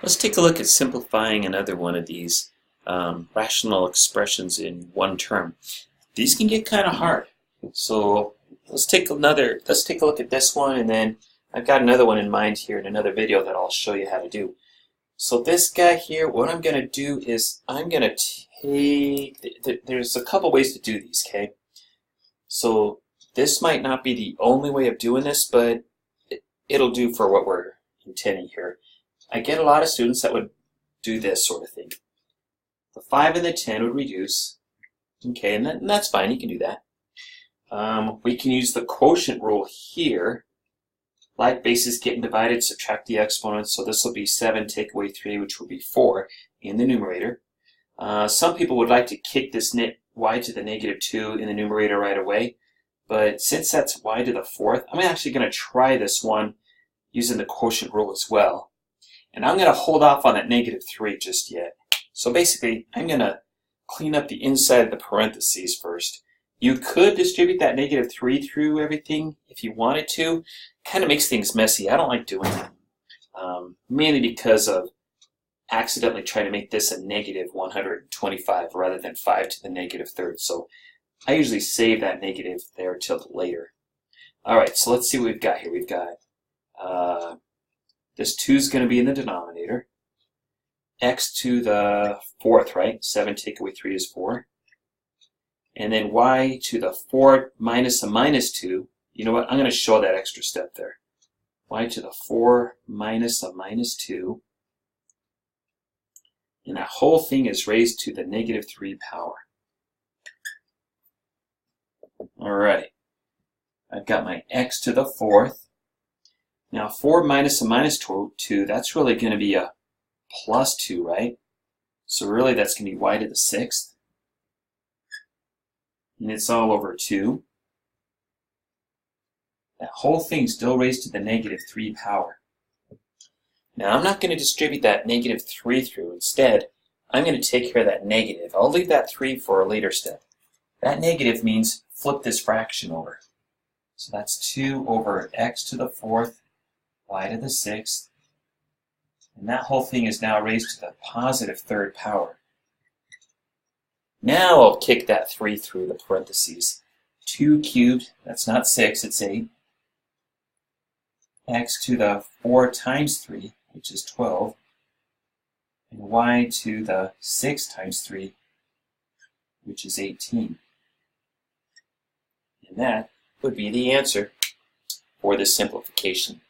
Let's take a look at simplifying another one of these rational expressions in one term. These can get kind of hard. So let's take a look at this one, and then I've got another one in mind here in another video that I'll show you how to do. So this guy here, what I'm going to do is I'm going to take, there's a couple ways to do these, okay? So this might not be the only way of doing this, but it'll do for what we're intending here. I get a lot of students that would do this sort of thing. The 5 and the 10 would reduce. Okay, and that's fine, you can do that. We can use the quotient rule here. Like bases getting divided, subtract the exponents. So this will be 7 take away 3, which will be 4 in the numerator. Some people would like to kick this y to the negative 2 in the numerator right away. But since that's y to the 4th, I'm actually going to try this one using the quotient rule as well. And I'm going to hold off on that negative 3 just yet. So basically, I'm going to clean up the inside of the parentheses first. You could distribute that negative 3 through everything if you wanted to. Kind of makes things messy. I don't like doing that. Mainly because of accidentally trying to make this a negative 125 rather than 5 to the negative 3rd. So I usually save that negative there till later. Alright, so let's see what we've got here. We've got this 2 is going to be in the denominator. X to the 4th, right? 7 take away 3 is 4. And then y to the 4 minus a minus 2. You know what? I'm going to show that extra step there. Y to the 4 minus a minus 2. And that whole thing is raised to the negative 3 power. Alright. I've got my x to the 4th. Now 4 minus a minus 2, that's really going to be a plus 2, right? So really that's going to be y to the 6th. And it's all over 2. That whole thing still raised to the negative 3 power. Now I'm not going to distribute that negative 3 through. Instead, I'm going to take care of that negative. I'll leave that 3 for a later step. That negative means flip this fraction over. So that's 2 over x to the 4th, y to the 6th. And that whole thing is now raised to the positive 3rd power. Now I'll kick that 3 through the parentheses. 2 cubed, that's not 6, it's 8. X to the 4 times 3, which is 12. And y to the 6 times 3, which is 18. And that would be the answer for this simplification.